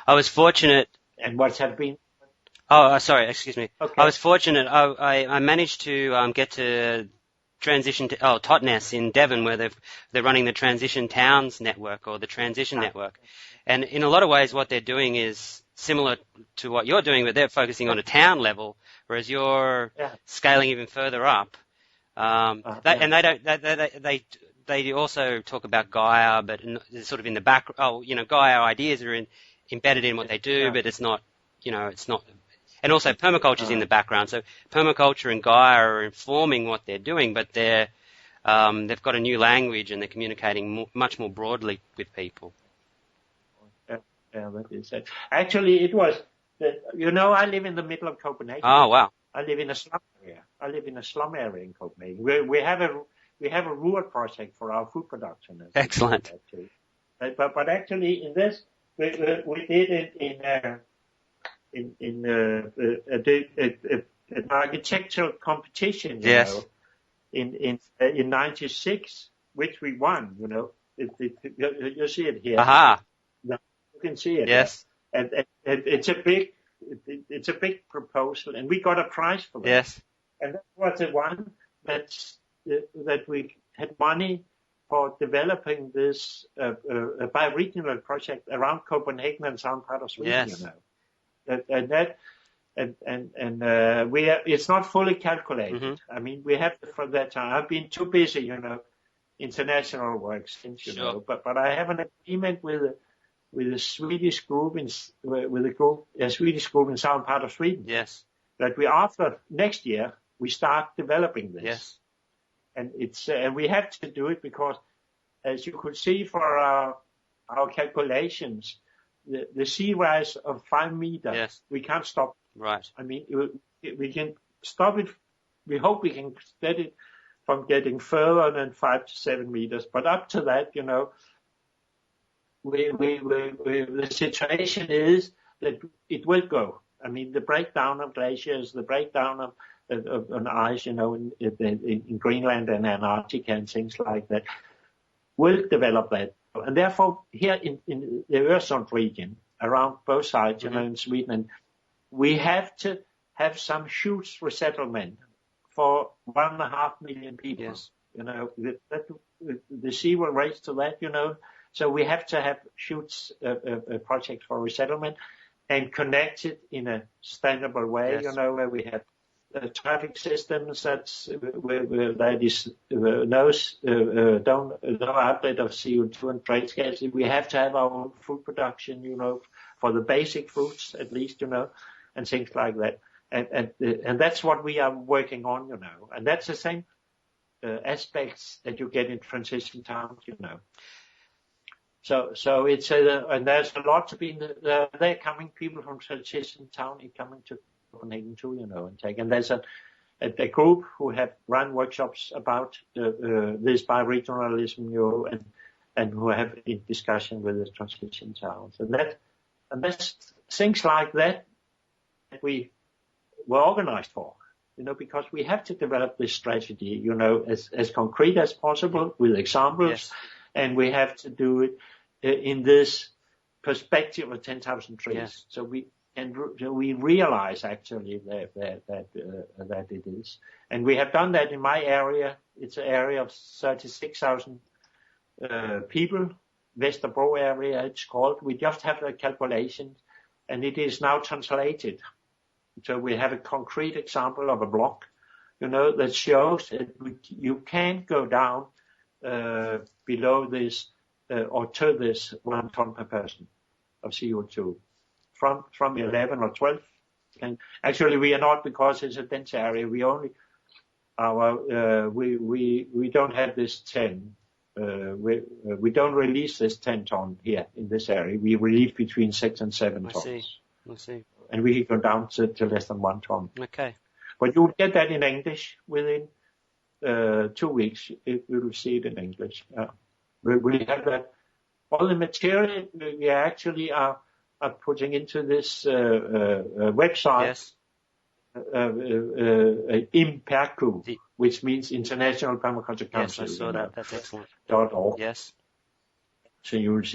I was fortunate. And what have been? Oh, sorry, excuse me. Okay. I was fortunate. I managed to get to Transition to Totnes in Devon, where they're running the Transition Towns network or the Transition network, and in a lot of ways, what they're doing is similar to what you're doing, but they're focusing on a town level, whereas you're scaling even further up. And they don't. They also talk about Gaia, but sort of in the back. Gaia ideas are embedded in what they do, but it's not. It's not. And also permaculture is in the background. So permaculture and Gaia are informing what they're doing, but they've got a new language and they're communicating much more broadly with people. Yeah, that is it. Actually, it was. I live in the middle of Copenhagen. Oh wow! I live in a slum area in Copenhagen. We have a rural project for our food production. Excellent. Actually. But actually, in this, we did it in an architectural competition. In '96, which we won. You see it here. Aha. You can see it. Yes. And it's a big proposal, and we got a prize for that. Yes. And that was the one that we had money for developing this bioregional project around Copenhagen and southern part of Sweden. Yes. It's not fully calculated. Mm-hmm. I mean, we have from that time. I've been too busy, international work since, Sure. But I have an agreement with a Swedish group in Swedish group in southern part of Sweden. Yes. That after next year we start developing this. Yes. And and we have to do it because, as you could see for our calculations, the sea rise of 5 meters. Yes. We can't stop. Right. I mean, we can stop it. We hope we can get it from getting further than 5 to 7 meters. But up to that, the situation is that it will go. I mean, the breakdown of glaciers, the breakdown of ice, in Greenland and Antarctica and things like that, will develop that. And therefore, here in the Öresund region, around both sides, in Sweden, we have to have some huge resettlement for 1.5 million people. Yes. The sea will raise to that, So we have to have huge projects for resettlement and connect it in a sustainable way, yes. Where we have traffic systems that is no outlet of CO2 and trace gases. We have to have our own food production, for the basic foods at least, and things like that. And that's what we are working on, And that's the same aspects that you get in transition towns, So it's and there's a lot to be. They're coming people from transition town coming to Copenhagen too, and there's a group who have run workshops about this bioregionalism, and who have in discussion with the transition towns, and that's things like that we were organized for, because we have to develop this strategy, as concrete as possible with examples. Yes. And we have to do it in this perspective of 10,000 trees. Yes. So we realize actually that it is. And we have done that in my area. It's an area of 36,000 people, Vesterbro area it's called. We just have the calculations, and it is now translated. So we have a concrete example of a block, that shows that you can't go down below this or to this 1 ton per person of CO2 from 11 or 12. And actually, we are not, because it's a dense area. We only we don't have this 10. We don't release this 10 ton here in this area. We release between 6 and 7 tons. I see. And we can go down to less than 1 ton. Okay. But you will get that in English within 2 weeks. You will see it in English. We have that. All the material we actually are putting into this website. Yes. Impercu, which means International Permaculture Council. Yes, I saw that. That's excellent. .org. Yes. So you will see